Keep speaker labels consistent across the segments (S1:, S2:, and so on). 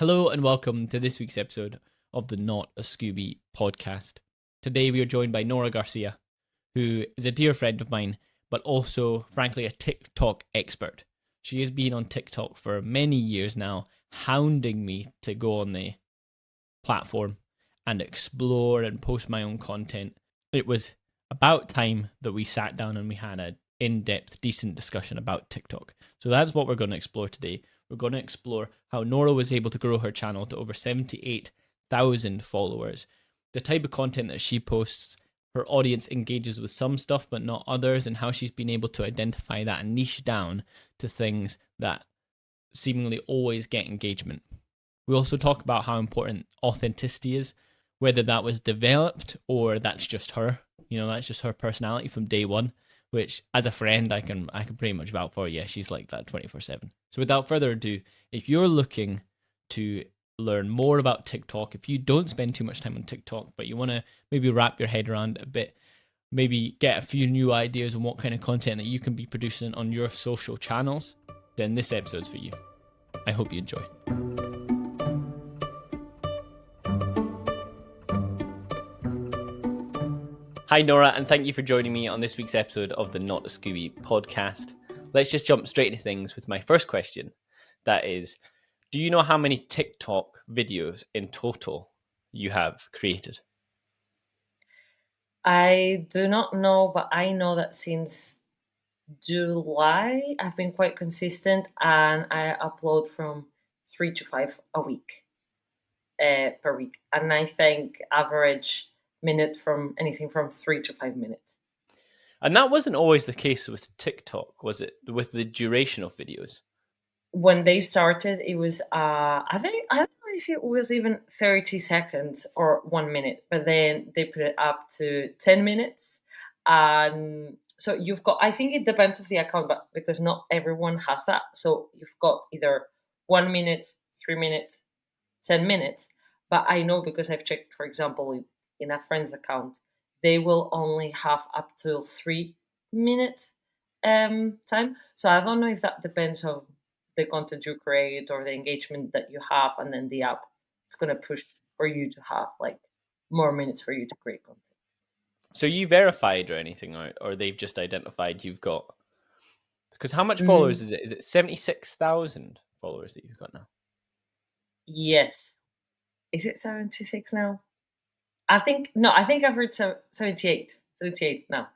S1: Hello and welcome to this week's episode of the Not a Scooby podcast. Today we are joined by Nora Garcia, who is a dear friend of mine, but also, frankly, a TikTok expert. She has been on TikTok for many years now, hounding me to go on the platform and explore and post my own content. It was about time that we sat down and we had an in-depth, decent discussion about TikTok. So that's what we're going to explore today. We're going to explore how Nora was able to grow her channel to over 78,000 followers, the type of content that she posts, her audience engages with some stuff but not others, and how she's been able to identify that and niche down to things that seemingly always get engagement. We also talk about how important authenticity is, whether that was developed or that's just her. That's just her personality from day one, which as a friend, I can pretty much vouch for. Yeah, she's like that 24/7. So without further ado, if you're looking to learn more about TikTok, if you don't spend too much time on TikTok, but you want to maybe wrap your head around it a bit, maybe get a few new ideas on what kind of content that you can be producing on your social channels, then this episode's for you. I hope you enjoy. Hi Nora, and thank you for joining me on this week's episode of the Not a Scooby podcast. Let's just jump straight into things with my first question. That is, do you know how many TikTok videos in total you have created?
S2: I do not know, but I know that since July, I've been quite consistent and I upload from 3 to 5 a week, per week. And I think average minute from anything from 3 to 5 minutes.
S1: And that wasn't always the case with TikTok, was it? With the duration of videos?
S2: When they started, it was, I don't know if it was even 30 seconds or 1 minute, but then they put it up to 10 minutes. And so you've got, I think it depends of the account, but because not everyone has that. So you've got either 1 minute, 3 minutes, 10 minutes. But I know because I've checked, for example, in a friend's account, they will only have up to 3 minutes time. So I don't know if that depends on the content you create or the engagement that you have, and then the app it's going to push for you to have like more minutes for you to create content.
S1: So you verified or anything, or they've just identified you've got? Because how much followers
S2: Mm,
S1: is it? Is it 76,000 followers that you've got now?
S2: yes. Is it 76 now? I think no. I think I've heard 78. 78 now.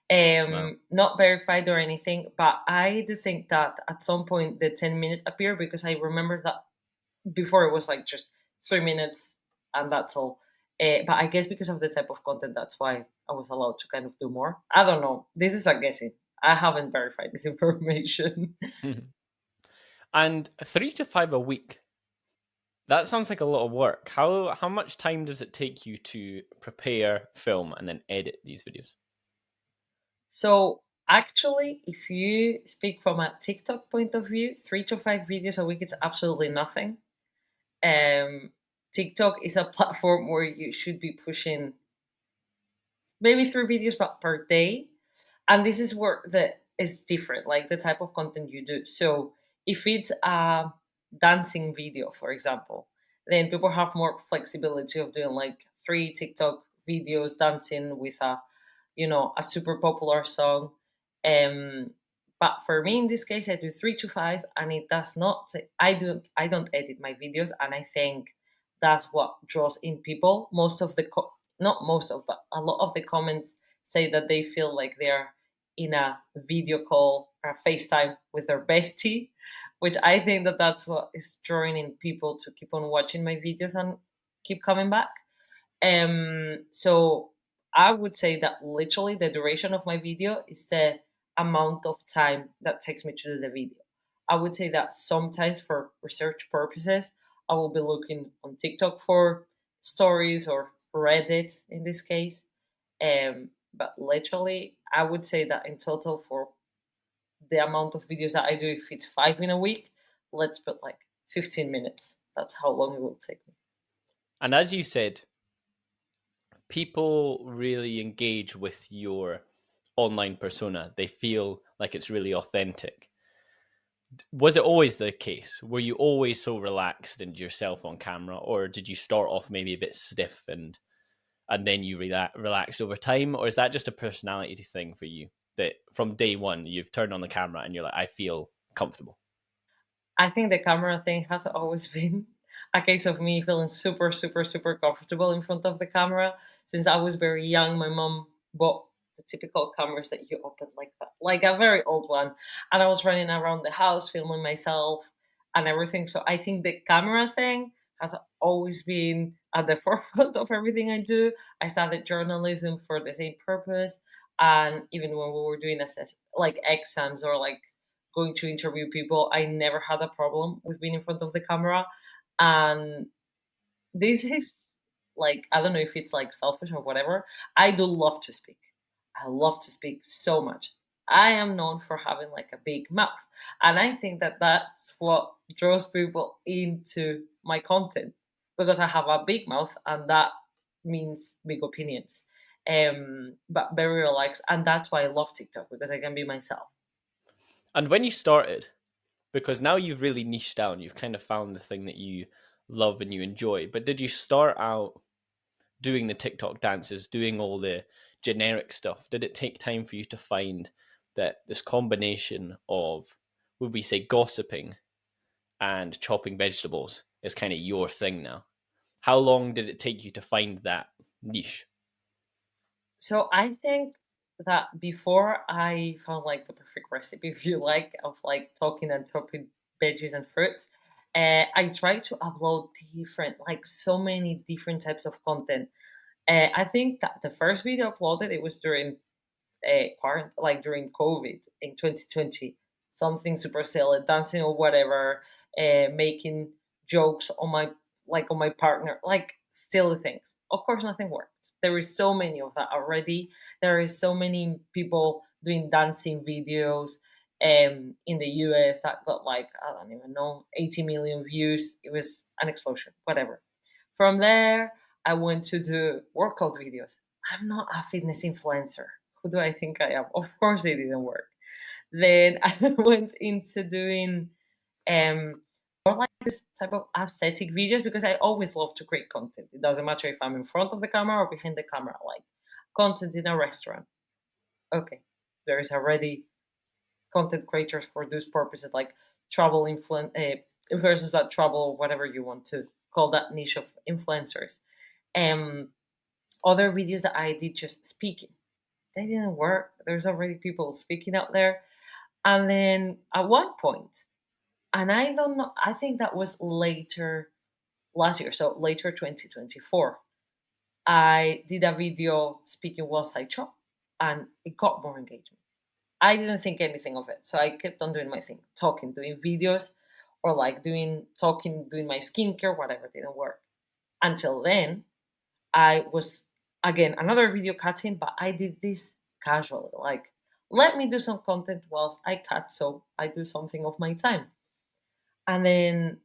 S1: Wow.
S2: Not verified or anything, but I do think that at some point the 10-minute appeared because I remember that before it was like just 3 minutes and that's all. But I guess because of the type of content, that's why I was allowed to kind of do more. I don't know. This is a guessing. I haven't verified this information.
S1: And 3 to 5 a week. That sounds like a lot of work. How much time does it take you to prepare, film, and then edit these videos?
S2: So actually, if you speak from a TikTok point of view, 3 to 5 videos a week is absolutely nothing. Um, TikTok is a platform where you should be pushing maybe 3 videos but per day, and this is where the is different, like the type of content you do. So if it's a dancing video, for example, then people have more flexibility of doing like 3 TikTok videos dancing with a super popular song. Um, but for me in this case, I do 3 to 5, and it does not. I don't edit my videos, and I think that's what draws in people. Most of the not most of, but a lot of the comments say that they feel like they're in a video call or FaceTime with their bestie, which I think that that's what is drawing in people to keep on watching my videos and keep coming back. So I would say that literally the duration of my video is the amount of time that takes me to do the video. I would say that sometimes for research purposes, I will be looking on TikTok for stories or Reddit in this case. But literally, I would say that in total for the amount of videos that I do, if it's 5 in a week, let's put like 15 minutes. That's how long it will take me.
S1: And as you said, people really engage with your online persona. They feel like it's really authentic. Was it always the case? Were you always so relaxed and yourself on camera, or did you start off maybe a bit stiff and then you relaxed over time, or is that just a personality thing for you that from day one you've turned on the camera and you're like, I feel comfortable?
S2: I think the camera thing has always been a case of me feeling super, super, super comfortable in front of the camera. Since I was very young, my mom bought the typical cameras that you open like that, like a very old one. And I was running around the house filming myself and everything. So I think the camera thing has always been at the forefront of everything I do. I started journalism for the same purpose. And even when we were doing like exams or like going to interview people, I never had a problem with being in front of the camera. And this is like, I don't know if it's like selfish or whatever. I do love to speak. I love to speak so much. I am known for having like a big mouth. And I think that that's what draws people into my content because I have a big mouth and that means big opinions. But very relaxed. And that's why I love TikTok because I can be myself.
S1: And when you started, because now you've really niched down, you've kind of found the thing that you love and you enjoy. But did you start out doing the TikTok dances, doing all the generic stuff? Did it take time for you to find that this combination of, would we say, gossiping and chopping vegetables is kind of your thing now? How long did it take you to find that niche?
S2: So I think that before I found like the perfect recipe, if you like, of like talking and chopping veggies and fruits, I tried to upload different, like so many different types of content. I think that the first video uploaded it was during like during COVID in 2020, something super silly, dancing or whatever, making jokes on my on my partner, like silly things. Of course, nothing worked. There is so many of that already. There is so many people doing dancing videos in the US that got like I don't even know 80 million views. It was an explosion. Whatever. From there, I went to do workout videos. I'm not a fitness influencer. Who do I think I am? Of course, they didn't work. Then I went into doing more like this type of aesthetic videos because I always love to create content. It doesn't matter if I'm in front of the camera or behind the camera, like content in a restaurant. Okay, there is already content creators for those purposes, like travel influencers that travel, whatever you want to call that niche of influencers. Um, Other videos that I did just speaking, they didn't work. There's already people speaking out there. And then at one point, and I don't know, I think that was later last year, so later 2024, I did a video speaking whilst I chop and it got more engagement. I didn't think anything of it. So I kept on doing my thing, talking, doing videos, or like doing my skincare, whatever didn't work. Until then, I was again another video cutting, but I did this casually. Like, let me do some content whilst I cut, so I do something of my time. And then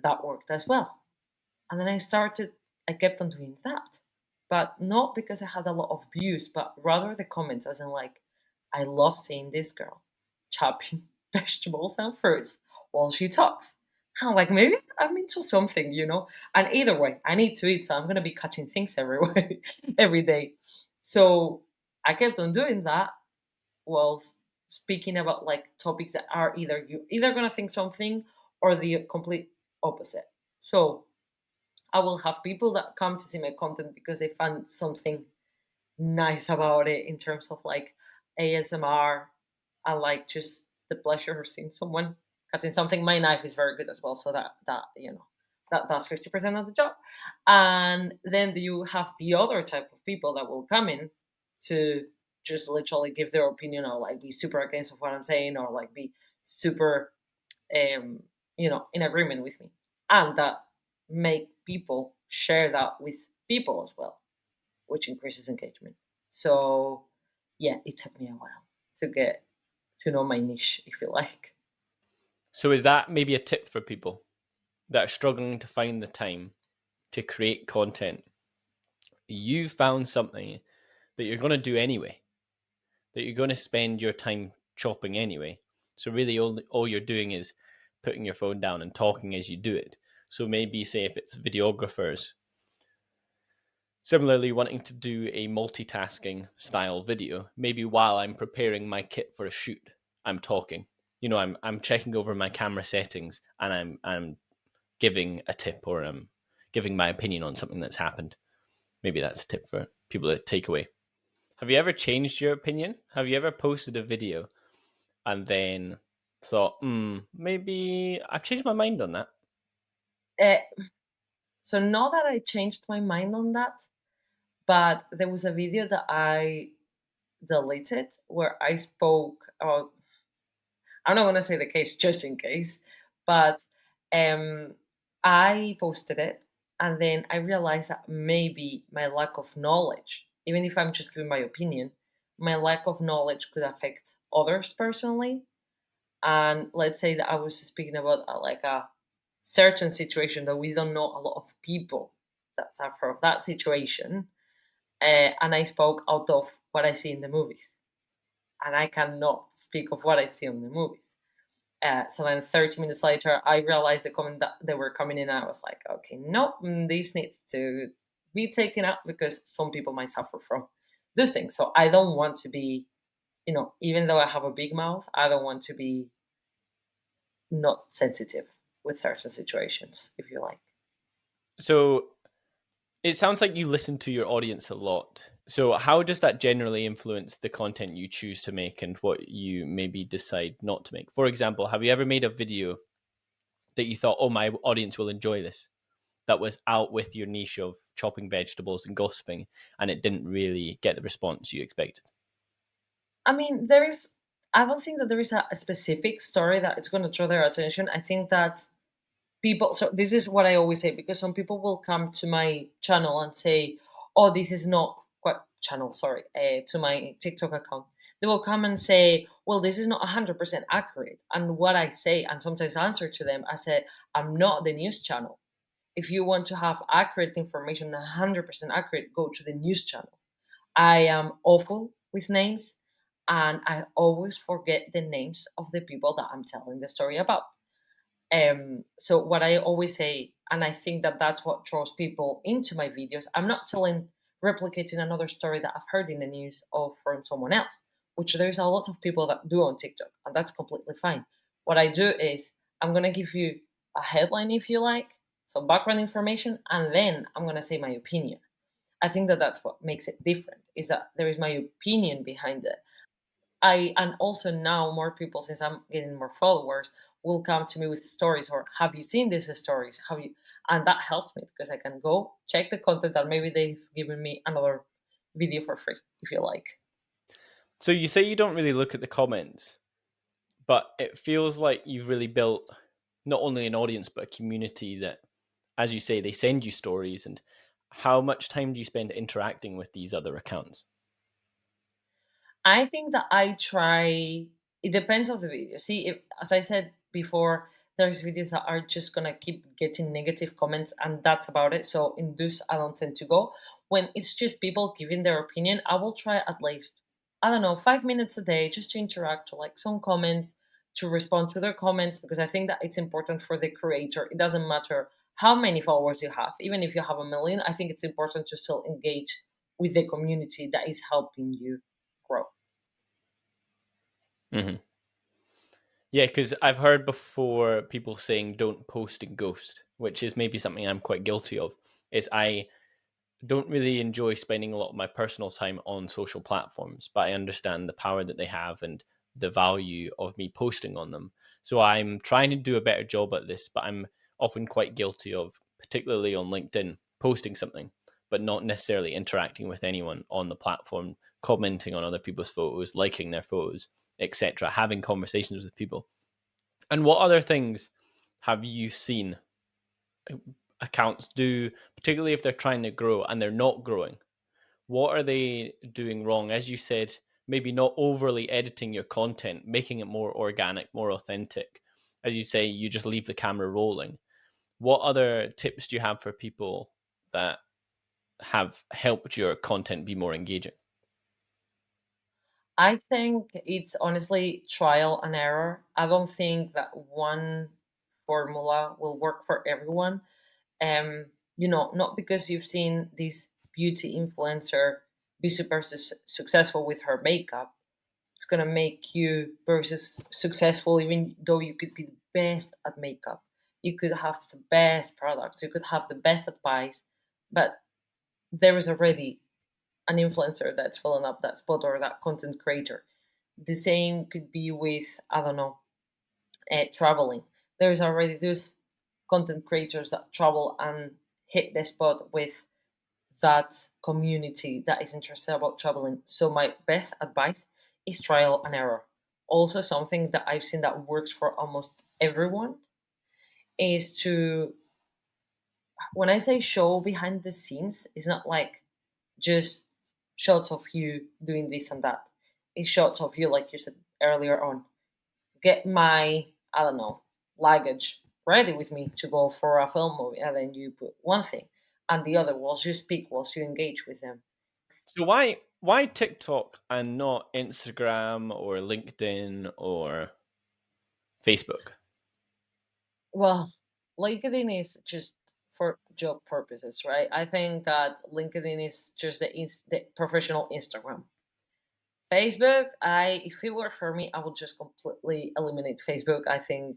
S2: that worked as well. And then I kept on doing that. But not because I had a lot of views, but rather the comments, as in, like, I love seeing this girl chopping vegetables and fruits while she talks. I'm like, maybe I'm into something, you know? And either way, I need to eat, so I'm going to be cutting things every way, every day. So I kept on doing that while speaking about like topics that are either going to think something or the complete opposite. So I will have people that come to see my content because they find something nice about it in terms of like ASMR. I like just the pleasure of seeing someone cutting something. My knife is very good as well, so that that's 50% of the job. And then you have the other type of people that will come in to just literally give their opinion or like be super against of what I'm saying or like be super um, in agreement with me, and that make people share that with people as well, which increases engagement. So, yeah, it took me a while to get to know my niche, if you like.
S1: So is that maybe a tip for people that are struggling to find the time to create content? You found something that you're going to do anyway, that you're going to spend your time chopping anyway. So really all you're doing is putting your phone down and talking as you do it. So maybe say if it's videographers similarly wanting to do a multitasking style video, maybe while I'm preparing my kit for a shoot, I'm talking. I'm checking over my camera settings and I'm giving a tip or I'm giving my opinion on something that's happened. Maybe that's a tip for people to take away. Have you ever changed your opinion? Have you ever posted a video and then thought, maybe I've changed my mind on that?
S2: Uh, so not that I changed my mind on that, but there was a video that I deleted where I spoke about. I'm not going to say the case just in case, but um, I posted it, and then I realized that maybe my lack of knowledge, even if I'm just giving my opinion, my lack of knowledge could affect others personally. And let's say that I was speaking about like a certain situation that we don't know a lot of people that suffer of that situation, and I spoke out of what I see in the movies, and I cannot speak of what I see in the movies. So then 30 minutes later, I realized the comment that they were coming in. And I was like, okay, no, this needs to be taken out because some people might suffer from this thing. So I don't want to be, even though I have a big mouth, I don't want to be not sensitive with certain situations, if you like.
S1: So it sounds like you listen to your audience a lot. So how does that generally influence the content you choose to make and what you maybe decide not to make? For example, have you ever made a video that you thought, oh, my audience will enjoy this, that was out with your niche of chopping vegetables and gossiping, and it didn't really get the response you expected?
S2: I mean, I don't think that there is a specific story that it's going to draw their attention. I think that people, so this is what I always say, because some people will come to my channel and say, oh, this is not quite channel, sorry, to my TikTok account. They will come and say, well, this is not 100% accurate. And what I say, and sometimes answer to them, I said, I'm not the news channel. If you want to have accurate information, 100% accurate, go to the news channel. I am awful with names, and I always forget the names of the people that I'm telling the story about. So what I always say, and I think that that's what draws people into my videos, I'm not replicating another story that I've heard in the news or from someone else, which there's a lot of people that do on TikTok, and that's completely fine. What I do is I'm gonna give you a headline if you like, some background information, and then I'm gonna say my opinion. I think that that's what makes it different, is that there is my opinion behind it. And also now more people, since I'm getting more followers, will come to me with stories or have you seen these stories? Have you? And that helps me because I can go check the content that maybe they've given me another video for free, if you like.
S1: So you say you don't really look at the comments, but it feels like you've really built not only an audience but a community that, as you say, they send you stories. And how much time do you spend interacting with these other accounts?
S2: I think that I try. It depends on the video. See, if, as I said before, there's videos that are just gonna keep getting negative comments, and that's about it. So in those, I don't tend to go. When it's just people giving their opinion, I will try at least, I don't know, 5 minutes a day just to interact, to like some comments, to respond to their comments, because I think that it's important for the creator. It doesn't matter how many followers you have, even if you have a million. I think it's important to still engage with the community that is helping you grow.
S1: Mm-hmm. Yeah, because I've heard before people saying don't post and ghost, which is maybe something I'm quite guilty of. Is I don't really enjoy spending a lot of my personal time on social platforms, but I understand the power that they have and the value of me posting on them. So I'm trying to do a better job at this, but I'm often quite guilty of, particularly on LinkedIn, posting something, but not necessarily interacting with anyone on the platform, commenting on other people's photos, liking their photos, etc., having conversations with people. And what other things have you seen accounts do, particularly if they're trying to grow and they're not growing? What are they doing wrong? As you said, maybe not overly editing your content, making it more organic, more authentic. As you say, you just leave the camera rolling. What other tips do you have for people that have helped your content be more engaging?
S2: I think it's honestly trial and error. I don't think that one formula will work for everyone. Not because you've seen this beauty influencer be super successful with her makeup, it's gonna make you versus successful, even though you could be the best at makeup. You could have the best products, you could have the best advice, but there is already an influencer that's filling up that spot or that content creator. The same could be with, I don't know, traveling. There's already those content creators that travel and hit the spot with that community that is interested about traveling. So my best advice is trial and error. Also, something that I've seen that works for almost everyone is to, when I say show behind the scenes, it's not like just shots of you doing this and that. It's shots of you, like you said earlier on. Get my, I don't know, luggage ready with me to go for a film movie, and then you put one thing and the other whilst you speak, whilst you engage with them.
S1: So why TikTok and not Instagram or LinkedIn or Facebook?
S2: Well, LinkedIn is just for job purposes, right? I think that LinkedIn is just the professional Instagram. Facebook, if it were for me, I would just completely eliminate Facebook. I think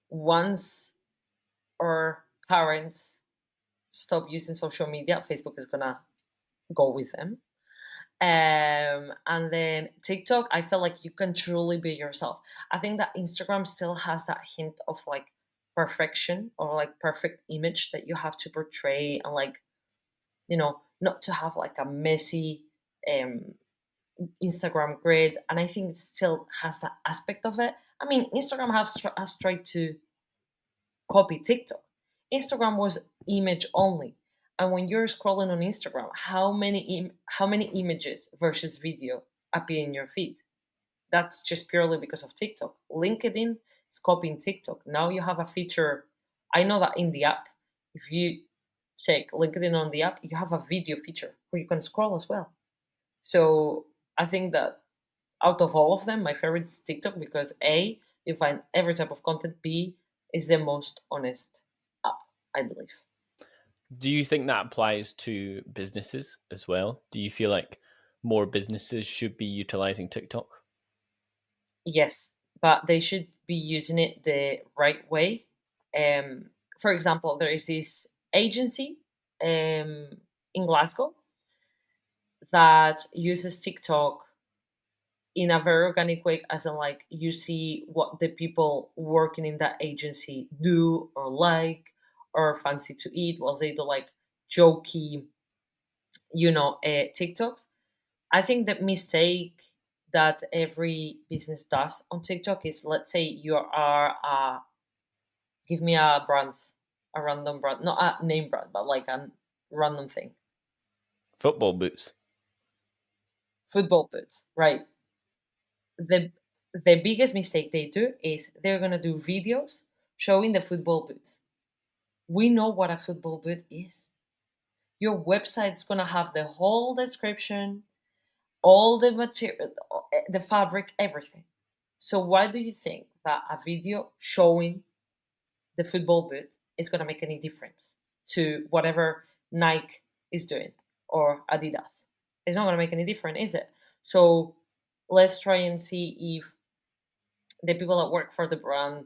S2: once our parents stop using social media, Facebook is gonna go with them. And then TikTok, I feel like you can truly be yourself. I think that Instagram still has that hint of like perfection or like perfect image that you have to portray, and like, not to have like a messy um Instagram grid. And I think it still has that aspect of it. I mean, Instagram has tried to copy TikTok. Instagram was image only. And when you're scrolling on Instagram, how many images versus video appear in your feed? That's just purely because of TikTok. LinkedIn is copying TikTok. Now you have a feature. I know that in the app, if you check LinkedIn on the app, you have a video feature where you can scroll as well. So I think that out of all of them, my favorite is TikTok because A, you find every type of content. B, is the most honest app, I believe.
S1: Do you think that applies to businesses as well? Do you feel like more businesses should be utilizing TikTok?
S2: Yes, but they should be using it the right way. For example, there is this agency in Glasgow that uses TikTok in a very organic way, as in like you see what the people working in that agency do or like or fancy to eat, while they do like jokey, TikToks. I think the mistake that every business does on TikTok is, let's say you are give me a brand, a random brand, not a name brand, but like a random thing,
S1: Football boots.
S2: football boots, right? The biggest mistake they do is they're gonna do videos showing the football boots. We know what a football boot is. Your website's gonna have the whole description, all the material, the fabric, everything. So why do you think that a video showing the football boot is gonna make any difference to whatever Nike is doing or Adidas? It's not gonna make any difference, is it? So let's try and see if the people that work for the brand,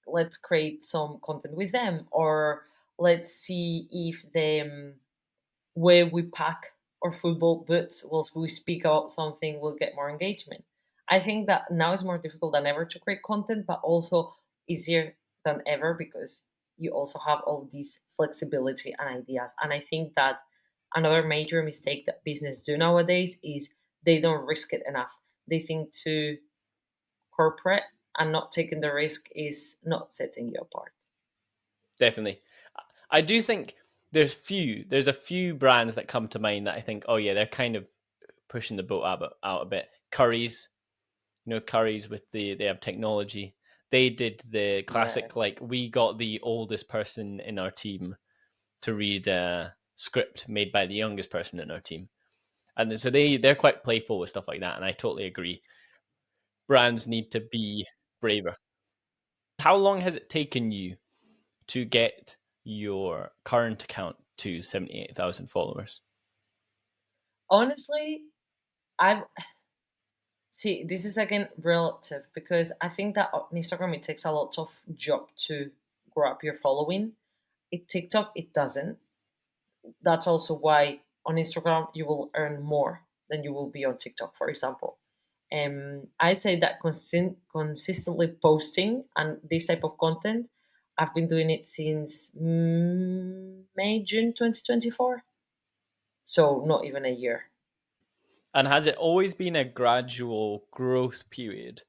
S2: let's create some content with them, or let's see if the way we pack our football boots whilst we speak about something will get more engagement. I think that now is more difficult than ever to create content, but also easier than ever because you also have all these flexibility and ideas. And I think that another major mistake that business do nowadays is they don't risk it enough. They think too corporate, and not taking the risk is not setting you apart.
S1: Definitely. I do think there's a few brands that come to mind that I think, oh yeah, they're kind of pushing the boat out a bit. Curry's, Curry's with they have technology. They did the
S2: Yeah.
S1: classic, like, we got the oldest person in our team to read a script made by the youngest person in our team. And so they're quite playful with stuff like that, and I totally agree. Brands need to be braver. How long has it taken you to get your current account to 78,000 followers?
S2: Honestly, I've see this is again relative because I think that on Instagram it takes a lot of job to grow up your following. It TikTok it doesn't. That's also why on Instagram you will earn more than you will be on TikTok, for example. I'd say that consistently posting and this type of content, I've been doing it since May, June 2024. So not even a year.
S1: And has it always been a gradual growth period,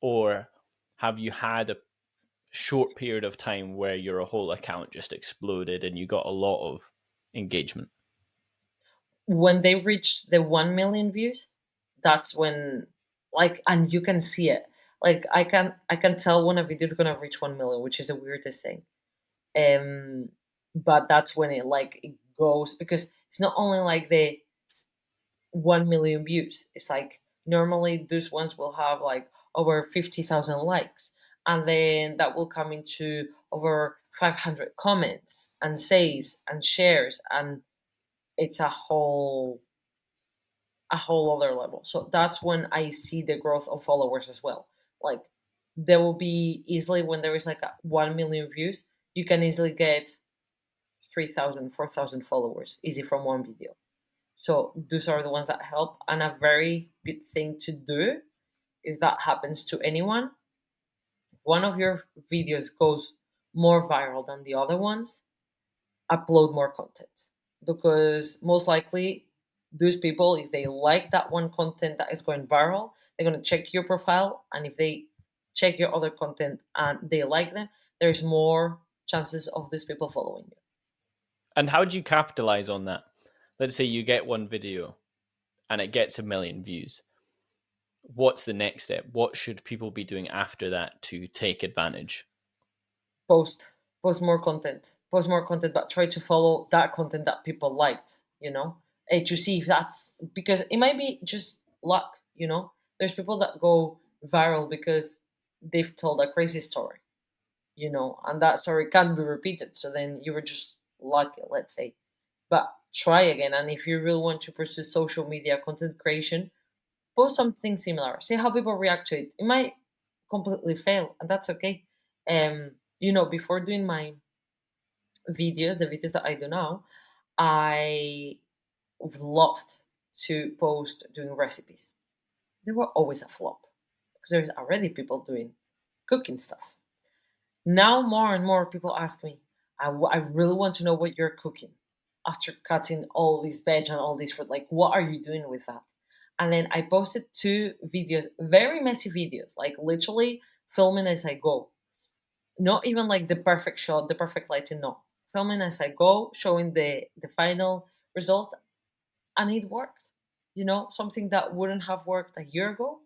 S1: or have you had a short period of time where your whole account just exploded and you got a lot of engagement?
S2: When they reach the 1 million views, that's when, like, and you can see it. Like I can tell when a video is gonna reach 1 million, which is the weirdest thing. Um, but that's when it goes because it's not only like the 1 million views. It's like normally those ones will have like over 50,000 likes, and then that will come into over 500 comments and saves and shares, and it's a whole other level. So that's when I see the growth of followers as well. Like there will be easily when there is like 1 million views, you can easily get 3,000, 4,000 followers easy from one video. So those are the ones that help. And a very good thing to do if that happens to anyone, one of your videos goes more viral than the other ones, upload more content. Because most likely those people, if they like that one content that is going viral, they're going to check your profile. And if they check your other content and they like them, there's more chances of these people following you.
S1: And how do you capitalize on that? Let's say you get one video and it gets 1 million views. What's the next step? What should people be doing after that to take advantage?
S2: post post more content, but try to follow that content that people liked, to see if that's because it might be just luck. There's people that go viral because they've told a crazy story, and that story can't be repeated, so then you were just lucky, let's say. But try again, and if you really want to pursue social media content creation, post something similar, see how people react to it. It might completely fail, and that's okay. Before doing my videos, the videos that I do now, I loved to post doing recipes. They were always a flop because there's already people doing cooking stuff. Now more and more people ask me, I really want to know what you're cooking after cutting all these veg and all these fruit. Like, what are you doing with that? And then I posted 2 videos, very messy videos, like literally filming as I go. Not even like the perfect shot, the perfect lighting, no. Filming as I go, showing the final result, and it worked. Something that wouldn't have worked a year ago,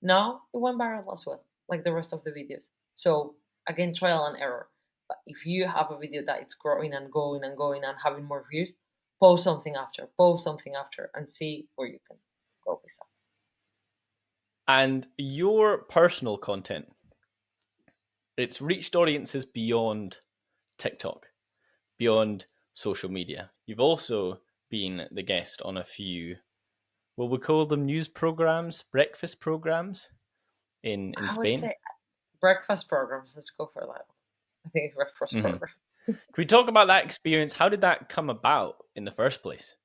S2: now it went viral as well, like the rest of the videos. So again, trial and error. But if you have a video that it's growing and going and going and having more views, post something after, and see where you can go with that.
S1: And your personal content, it's reached audiences beyond TikTok, beyond social media. You've also been the guest on a few, well, we call them news programs, breakfast programs in
S2: I would
S1: Spain.
S2: say breakfast programs. Let's go for that. I think it's breakfast
S1: Mhm.
S2: program.
S1: Can we talk about that experience? How did that come about in the first place?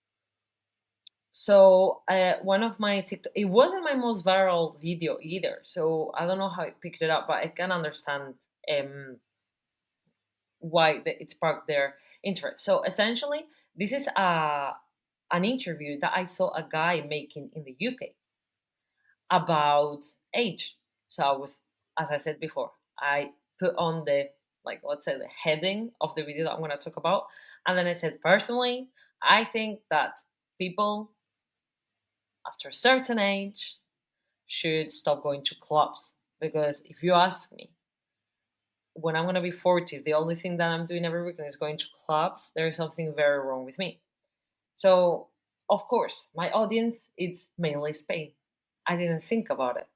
S2: So one of my TikTok, it wasn't my most viral video either. So I don't know how it picked it up, but I can understand um, why it sparked their interest. So essentially, this is an interview that I saw a guy making in the UK about age. So I was, as I said before, I put on the, like, let's say the heading of the video that I'm going to talk about, and then I said, personally, I think that people after a certain age should stop going to clubs, because if you ask me, when I'm going to be 40, the only thing that I'm doing every weekend is going to clubs, there is something very wrong with me. So of course, my audience is mainly Spain. I didn't think about it.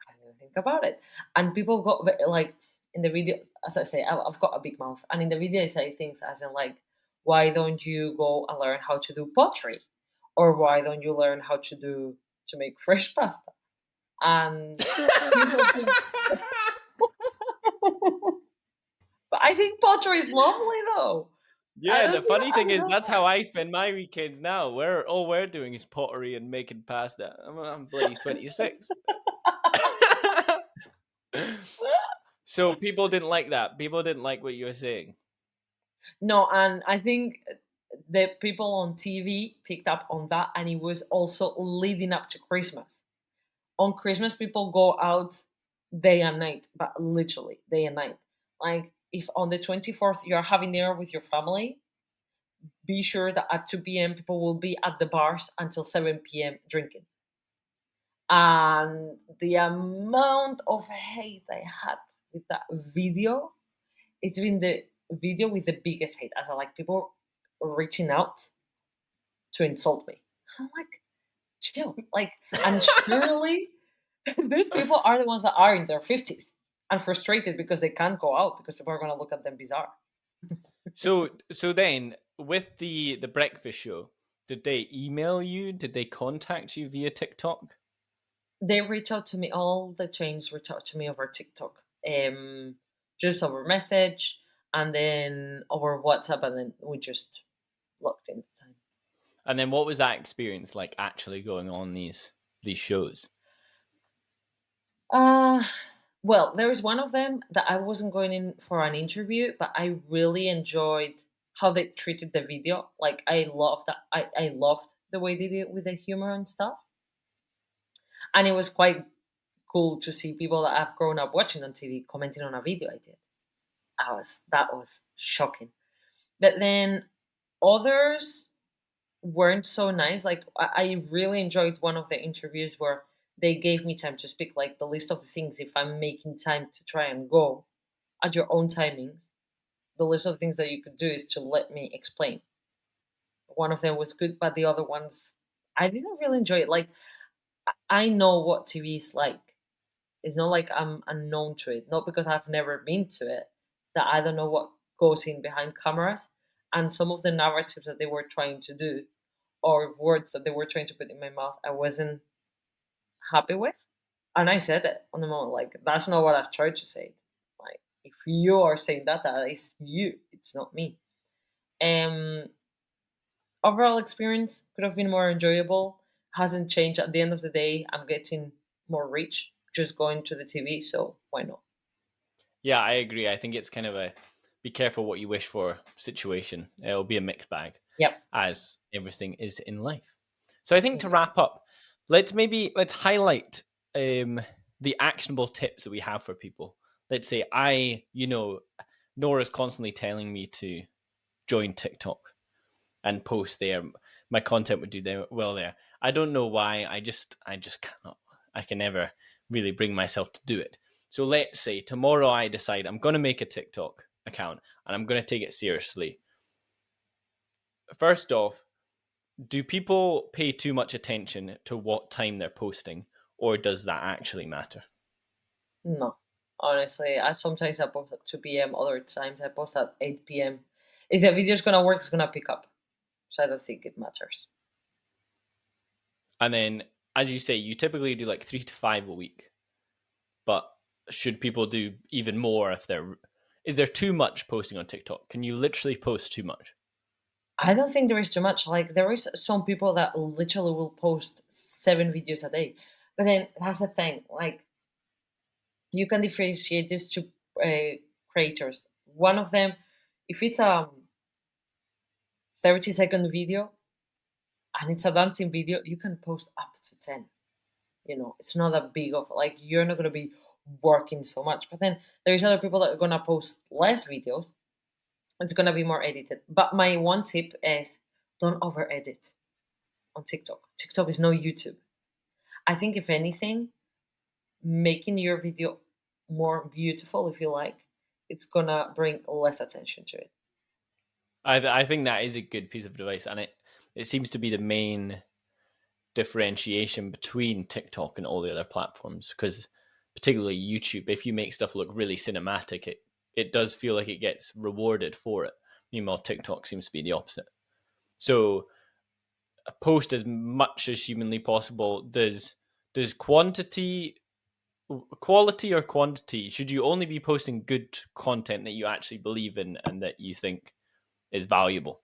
S2: I didn't think about it. And people got like in the video, as I say, I've got a big mouth, and in the video I say things as in like, why don't you go and learn how to do pottery, or why don't you learn how to make fresh pasta? And people think, but I think pottery is lovely though. I
S1: Yeah,
S2: don't
S1: the
S2: see
S1: funny
S2: that as
S1: thing
S2: a
S1: is
S2: bad
S1: that's how I spend my weekends now. We're all we're doing is pottery and making pasta. I'm bloody 26. So people didn't like that. People didn't like what you were saying.
S2: No, and I think the people on TV picked up on that, and it was also leading up to Christmas. On Christmas, people go out day and night, but literally day and night. Like if on the 24th you're having dinner with your family, be sure that at 2 p.m. people will be at the bars until 7 p.m. drinking. And the amount of hate I had with that video, it's been the video with the biggest hate. As I like people reaching out to insult me. I'm like, chill. Like, and surely these people are the ones that are in their 50s and frustrated because they can't go out because people are going to look at them bizarre.
S1: So then with the breakfast show, did they email you? Did they contact you via TikTok?
S2: They reach out to me, all the chains reach out to me over TikTok, just over message and then over WhatsApp, and then we just locked in the time.
S1: And then what was that experience like actually going on these shows?
S2: Uh, well, there is one of them that I wasn't going in for an interview, but I really enjoyed how they treated the video. Like I loved that. I loved the way they did it with the humor and stuff. And it was quite cool to see people that I've grown up watching on TV commenting on a video I did. That was shocking. But then others weren't so nice. Like I really enjoyed one of the interviews where they gave me time to speak, like the list of the things if I'm making time to try and go at your own timings. The list of things that you could do is to let me explain. One of them was good, but the other ones I didn't really enjoy it. Like I know what TV is like. It's not like I'm unknown to it. Not because I've never been to it, that I don't know what goes in behind cameras. And some of the narratives that they were trying to do or words that they were trying to put in my mouth, I wasn't happy with. And I said it on the moment, like, that's not what I've tried to say. Like, if you are saying that, that is you, it's not me. Um, Overall experience could have been more enjoyable. Hasn't changed. At the end of the day, I'm getting more reach just going to the TV, so why not?
S1: Yeah, I agree. I think it's kind of a be careful what you wish for situation. It'll be a mixed bag,
S2: Yep.
S1: as everything is in life. So I think to
S2: Indeed.
S1: wrap up, let's highlight the actionable tips that we have for people. Let's say Nora's constantly telling me to join TikTok and post there. My content would do well there. I don't know why. I just cannot. I can never really bring myself to do it. So let's say tomorrow I decide I'm going to make a TikTok account and I'm going to take it seriously. First off, do people pay too much attention to what time they're posting, or does that actually matter?
S2: No, honestly, I post at 2 p.m. Other times I post at 8 p.m. If the video's gonna work, it's gonna pick up. So I don't think it matters.
S1: And then, as you say, you typically do like 3 to 5 a week. But should people do even more if they're is there too much posting on TikTok? Can you literally post too much?
S2: I don't think there is too much. Like there is some people that literally will post 7 videos a day, but then that's the thing. Like you can differentiate these two creators. One of them, if it's a 30-second video and it's a dancing video, you can post up to 10. It's not that big of like you're not going to be working so much. But then there's other people that are going to post less videos. It's going to be more edited. But my one tip is don't over edit on TikTok. TikTok is no YouTube. I think if anything, making your video more beautiful, if you like, it's gonna bring less attention to it.
S1: I think that is a good piece of advice, and it seems to be the main differentiation between TikTok and all the other platforms, because particularly YouTube, if you make stuff look really cinematic, it does feel like it gets rewarded for it. Meanwhile, TikTok seems to be the opposite. So post as much as humanly possible. Does quality or quantity? Should you only be posting good content that you actually believe in and that you think is valuable?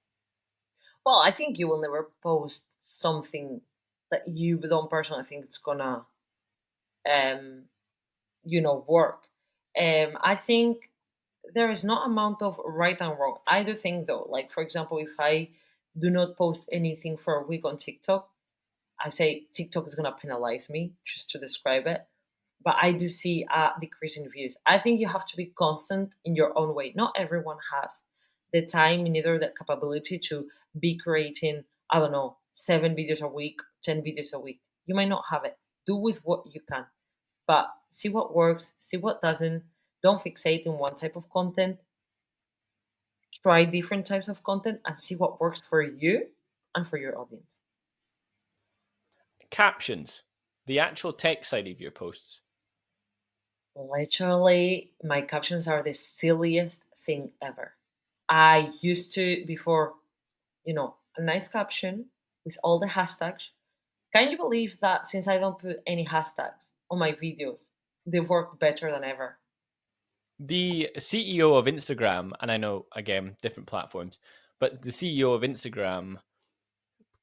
S2: Well, I think you will never post something that you don't personally think it's gonna, um, work. I think there is no amount of right and wrong. I do think though, like for example, if I do not post anything for a week on TikTok, I say TikTok is gonna penalize me just to describe it. But I do see a decrease in views. I think you have to be constant in your own way. Not everyone has the time, neither the capability to be creating, I don't know, 7 videos a week, 10 videos a week. You might not have it. Do with what you can, but see what works, see what doesn't. Don't fixate in one type of content. Try different types of content and see what works for you and for your audience.
S1: Captions, the actual text side of your posts.
S2: Literally, my captions are the silliest thing ever. I used to, before, a nice caption with all the hashtags. Can you believe that since I don't put any hashtags on my videos, they've worked better than ever?
S1: The CEO of Instagram, and I know, again, different platforms, but the CEO of Instagram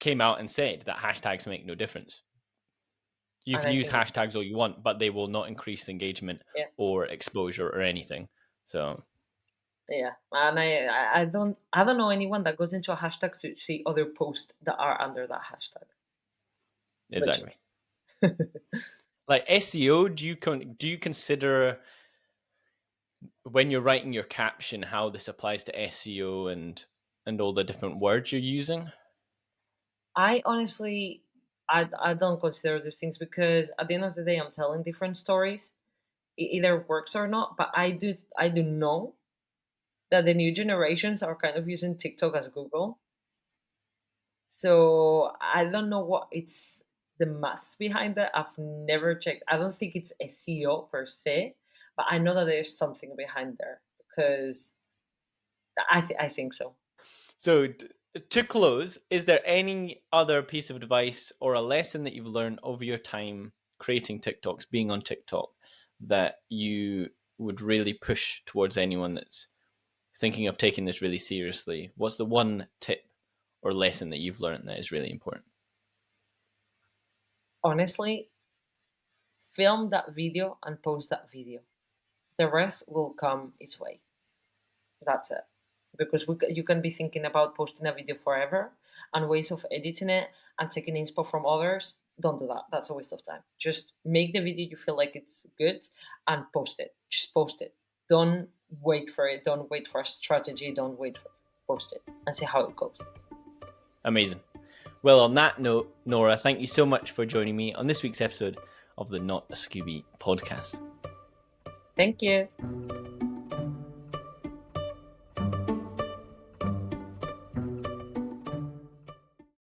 S1: came out and said that hashtags make no difference. You
S2: And
S1: can
S2: I
S1: use
S2: think,
S1: hashtags all you want, but they will not increase engagement
S2: yeah,
S1: or exposure or anything. So
S2: yeah. And I don't know anyone that goes into a hashtag to see other posts that are under that hashtag. Legit.
S1: exactly. Like SEO, do you consider when you're writing your caption how this applies to SEO and all the different words you're using?
S2: I honestly, I don't consider those things because at the end of the day, I'm telling different stories. It either works or not, but I do know that the new generations are kind of using TikTok as Google. So I don't know what it's the maths behind that. I've never checked. I don't think it's SEO per se, but I know that there's something behind there because I think so.
S1: So to close, is there any other piece of advice or a lesson that you've learned over your time creating TikToks, being on TikTok, that you would really push towards anyone that's thinking of taking this really seriously? What's the one tip or lesson that you've learned that is really important?
S2: Honestly, film that video and post that video. The rest will come its way. That's it. Because you can be thinking about posting a video forever and ways of editing it and taking inspo from others. Don't do that. That's a waste of time. Just make the video you feel like it's good and post it. Just post it. Don't wait for it. Don't wait for a strategy. Don't wait for it. Post it and see how it goes.
S1: Amazing. Well, on that note, Nora, thank you so much for joining me on this week's episode of the Not a Scooby podcast.
S2: Thank you.